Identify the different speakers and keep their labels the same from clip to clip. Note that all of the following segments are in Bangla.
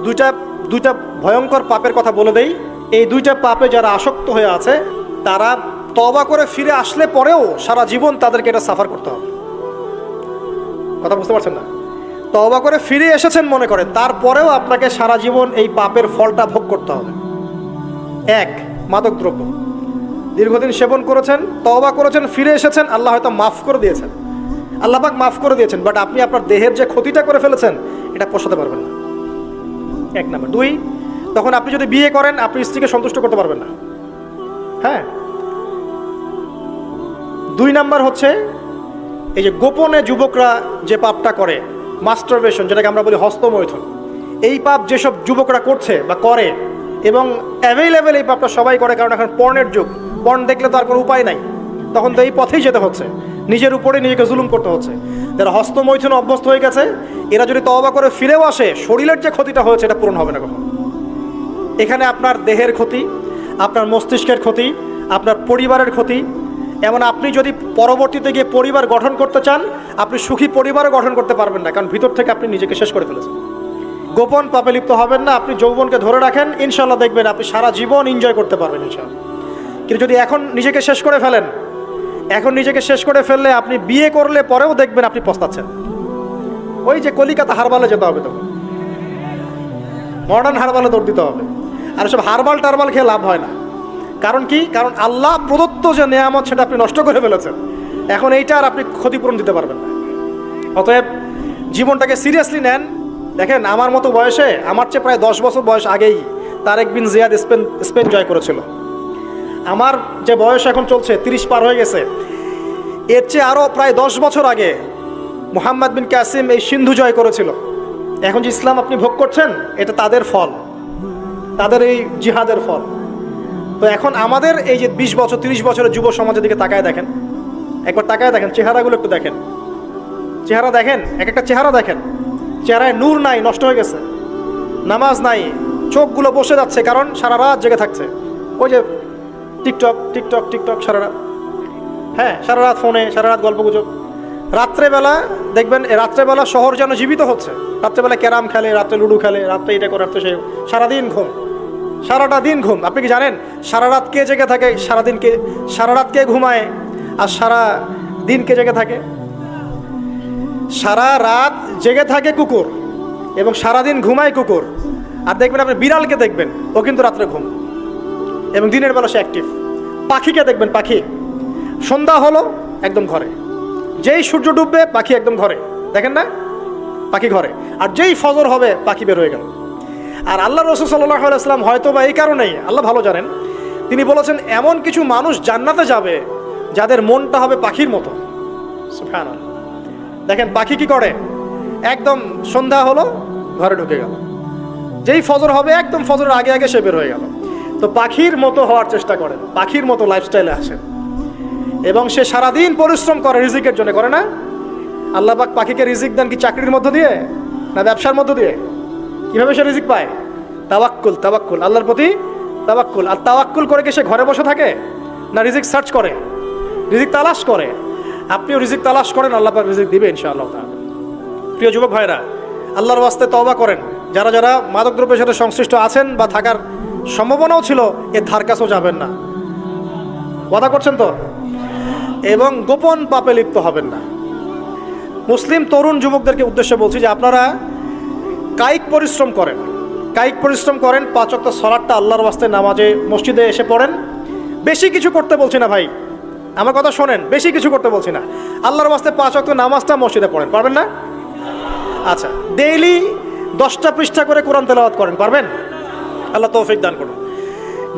Speaker 1: দুইটা দুইটা ভয়ঙ্কর পাপের কথা বলে দেই। এই দুইটা পাপে যারা আসক্ত হয়ে আছে তারা তওবা করে ফিরে আসলে পরেও সারা জীবন তাদেরকে এটা সাফার করতে হবে। কথা বুঝতে পারছেন না? তওবা করে ফিরে এসেছেন মনে করেন, তারপরেও আপনাকে সারা জীবন এই পাপের ফলটা ভোগ করতে হবে। এক, মাদকদ্রব্য দীর্ঘদিন সেবন করেছেন, তওবা করেছেন, ফিরে এসেছেন, আল্লাহ হয়তো মাফ করে দিয়েছেন, আল্লাহ পাক মাফ করে দিয়েছেন, বাট আপনি আপনার দেহের যে ক্ষতিটা করে ফেলেছেন এটা পোষাতে পারবেন না। এক নাম্বার। দুই, তখন আপনি যদি বিয়ে করেন আপনি স্ত্রীকে সন্তুষ্ট করতে পারবেন না। হ্যাঁ। দুই নাম্বার হচ্ছে এই যে গোপনে যুবকরা যে পাপটা করে, মাস্টারবেশন, যেটাকে আমরা বলি হস্তমৈথুন, এই পাপ যেসব যুবকরা করছে বা করে, এবং অ্যাভেলেবেল এই পাপটা সবাই করে, কারণ এখন পর্নের যুগ, পর্ন দেখলে তো আর কোনো উপায় নাই, তখন তো এই পথেই যেতে হচ্ছে, নিজের উপরে নিজেকে জুলুম করতে হচ্ছে। যারা হস্তমৈথুন অভ্যস্ত হয়ে গেছে এরা যদি তওবা করে ফিরেও আসে, শরীরের যে ক্ষতিটা হয়েছে এটা পূরণ হবে না কখনো। এখানে আপনার দেহের ক্ষতি, আপনার মস্তিষ্কের ক্ষতি, আপনার পরিবারের ক্ষতি, এমন আপনি যদি পরবর্তীতে গিয়ে পরিবার গঠন করতে চান আপনি সুখী পরিবারও গঠন করতে পারবেন না, কারণ ভিতর থেকে আপনি নিজেকে শেষ করে ফেলেছেন। গোপন পাপে লিপ্ত হবেন না। আপনি যৌবনকে ধরে রাখেন, ইনশাল্লাহ দেখবেন আপনি সারা জীবন এনজয় করতে পারবেন ইনশাল্লাহ। কিন্তু যদি এখন নিজেকে শেষ করে ফেলেন, এখন নিজেকে শেষ করে ফেললে আপনি বিয়ে করলে পরেও দেখবেন আপনি পস্তাচ্ছেন। ওই যে কলিকাতা হারবালে যেতে হবে, তখন মডার্ন হারবালে দৌড় দিতে হবে। আর সব হারবাল টারবাল খেয়ে লাভ হয় না। কারণ কি? কারণ আল্লাহ প্রদত্ত যে নেয়ামত সেটা আপনি নষ্ট করে ফেলেছেন, এখন এইটা আর আপনি ক্ষতিপূরণ দিতে পারবেন না। অতএব জীবনটাকে সিরিয়াসলি নেন। দেখেন, আমার মতো বয়সে, আমার চেয়ে প্রায় 10 বছর বয়স আগেই তারেক বিন জিয়াদ স্পেন জয় করেছিল। আমার যে বয়স এখন চলছে 30 পার হয়ে গেছে, এর চেয়ে আরও প্রায় 10 বছর আগে মুহাম্মদ বিন কাসিম এই সিন্ধু জয় করেছিল। এখন যে ইসলাম আপনি ভোগ করছেন এটা তাদের ফল, তাদের এই জিহাদের ফল। তো এখন আমাদের এই যে 20 বছর 30 বছরের যুব সমাজের দিকে তাকায় দেখেন, একবার তাকায় দেখেন, চেহারাগুলো একটু দেখেন, চেহারা দেখেন, এক একটা চেহারা দেখেন, চেহারায় নূর নাই, নষ্ট হয়ে গেছে, নামাজ নাই, চোখগুলো বসে যাচ্ছে, কারণ সারা রাত জেগে থাকছে। ওই যে টিকটক টিকটক টিকটক সারা রাত, হ্যাঁ সারা রাত ফোনে, সারা রাত গল্পগুজব। রাত্রেবেলা দেখবেন, রাত্রেবেলা শহর যেন জীবিত হচ্ছে, রাত্রেবেলা ক্যারাম খেলে, রাত্রে লুডো খেলে, রাত্রে এটা করে, রাত্রে সে, সারাদিন ঘুম, সারাটা দিন ঘুম। আপনি কি জানেন সারা রাত কে জেগে থাকে, সারাদিন কে, সারা রাত কে ঘুমায় আর সারা দিন কে জেগে থাকে? সারা রাত জেগে থাকে কুকুর এবং সারাদিন ঘুমায় কুকুর। আর দেখবেন আপনি বিড়ালকে দেখবেন, ও কিন্তু রাত্রে ঘুম এবং দিনের বেলা সে অ্যাক্টিভ। পাখিকে দেখবেন, পাখি সন্ধ্যা হলো একদম ঘরে, যেই সূর্য ডুববে পাখি একদম ঘরে, দেখেন না, পাখি ঘরে। আর যেই ফজর হবে পাখি বের হয়ে গেল। আর আল্লাহ রাসূল সাল্লাল্লাহু আলাইহি ওয়াসাল্লাম হয়তো বা এই কারণেই, আল্লাহ ভালো জানেন, তিনি বলেছেন এমন কিছু মানুষ জান্নাতে যাবে যাদের মনটা হবে পাখির মতো। সুবহানাল্লাহ। দেখেন পাখি কি করে, একদম সন্ধ্যা হলো ঘরে ঢুকে গেল, যেই ফজর হবে একদম ফজরের আগে আগে সে বের হয়ে গেল। তো পাখির মতো হওয়ার চেষ্টা করেন, পাখির মতো লাইফস্টাইলে আসেন, এবং সে সারাদিন পরিশ্রম করে রিজিকের জন্য, করে না? আল্লাহ পাক পাখিকে রিজিক দেন কি চাকরির মধ্য দিয়ে না ব্যবসার মধ্য দিয়ে? কিভাবে সে রিজিক পায়? তাওয়াক্কুল, তাওয়াক্কুল, আল্লাহর প্রতি তাওয়াক্কুল। আর তাওয়াক্কুল করে কি সে ঘরে বসে থাকে না রিজিক সার্চ করে, রিজিক তালাশ করে? আপনিও রিজিক তালাশ করেন, আল্লাহ পাক রিজিক দিবে ইনশাআল্লাহ তাআলা। প্রিয় যুবক ভাইরা, আল্লাহর ওয়াস্তে তওবা করেন। যারা যারা মাদকদ্রব্যের সাথে সংশ্লিষ্ট আছেন বা থাকার সম্ভাবনাও ছিল, এর ধার কাছেও যাবেন না, ওয়াদা করছেন তো? এবং গোপন পাপে লিপ্ত হবেন না। মুসলিম তরুণ যুবকদেরকে উদ্দেশ্যে বলছি যে আপনারা কায়িক পরিশ্রম করেন, কায়িক পরিশ্রম করেন, 5 ওয়াক্ত সালাতটা আল্লাহর ওয়াস্তে নামাজে মসজিদে এসে পড়েন। বেশি কিছু করতে বলছি না ভাই, আমার কথা শোনেন, বেশি কিছু করতে বলছি না। আল্লাহর ওয়াস্তে 5 ওয়াক্ত নামাজটা মসজিদে পড়েন, পারবেন না? আচ্ছা, ডেইলি 10টা পৃষ্ঠা করে কোরআন তেলাওয়াত করেন, পারবেন? আল্লাহ তৌফিক দান করুন।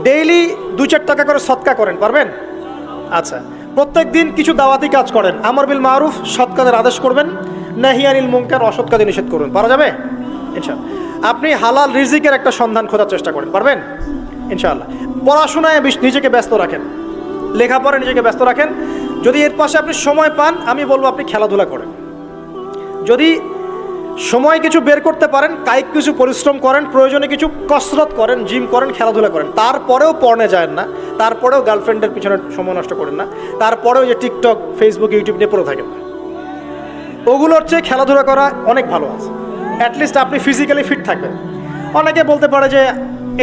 Speaker 1: ডেইলি 2-4 টাকা করে সদকা করেন, পারবেন? আচ্ছা, প্রত্যেক দিন কিছু দাওয়াতি কাজ করেন, আমর বিল মারুফ, সৎ কাজের আদেশ করবেন, নাহি আনিল মুনকার, অসৎ কাজে নিষেধ করবেন, পারা যাবে ইনশাআল্লাহ। আপনি হালাল রিজিকের একটা সন্ধান খোঁজার চেষ্টা করেন, পারবেন ইনশাআল্লাহ। পড়াশোনায় নিজেকে ব্যস্ত রাখেন, লেখাপড়ায় নিজেকে ব্যস্ত রাখেন। যদি এর পাশে আপনি সময় পান, আমি বলবো আপনি খেলাধুলা করেন। যদি সময় কিছু বের করতে পারেন, কায়িক কিছু পরিশ্রম করেন, প্রয়োজনে কিছু কসরত করেন, জিম করেন, খেলাধুলা করেন। তারপরেও পর্নে যায় না, তারপরেও গার্লফ্রেন্ডের পিছনে সময় নষ্ট করেন না, তারপরেও যে টিকটক, ফেসবুক, ইউটিউব নিয়ে পড়ে থাকেন না। ওগুলোর চেয়ে খেলাধুলা করা অনেক ভালো আছে। অ্যাটলিস্ট আপনি ফিজিক্যালি ফিট থাকবেন। অনেকে বলতে পারে যে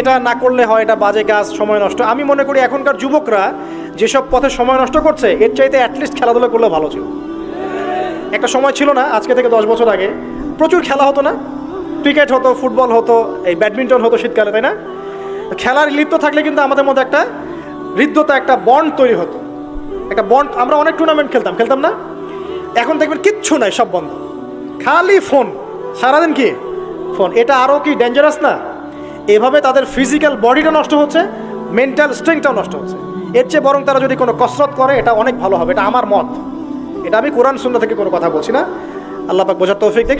Speaker 1: এটা না করলে হয়, এটা বাজে কাজ, সময় নষ্ট। আমি মনে করি এখনকার যুবকরা যেসব পথে সময় নষ্ট করছে এর চাইতে অ্যাটলিস্ট খেলাধুলা করলে ভালো ছিল। একটা সময় ছিল না, আজকে থেকে 10 বছর আগে প্রচুর খেলা হতো না? ক্রিকেট হতো, ফুটবল হতো, এই ব্যাডমিন্টন হতো শীতকালে, তাই না? খেলার লিপ্ত থাকলে কিন্তু আমাদের মধ্যে একটা হৃদ্যতা, একটা বন্ড তৈরি হতো, একটা বন্ড। আমরা অনেক টুর্নামেন্ট খেলতাম না? এখন দেখবেন কিচ্ছু নাই, সব বন্ধ, খালি ফোন, সারাদিন কি ফোন। এটা আরও কি ডেঞ্জারাস না? এভাবে তাদের ফিজিক্যাল বডিটা নষ্ট হচ্ছে, মেন্টাল স্ট্রেংথটাও নষ্ট হচ্ছে। এর চেয়ে বরং তারা যদি কোনো কসরত করে এটা অনেক ভালো হবে, এটা আমার মত। এটা আমি কোরআন সুন্নাহ থেকে কোনো কথা বলছি না। আল্লাহ পাক বোঝার তৌফিক দিক।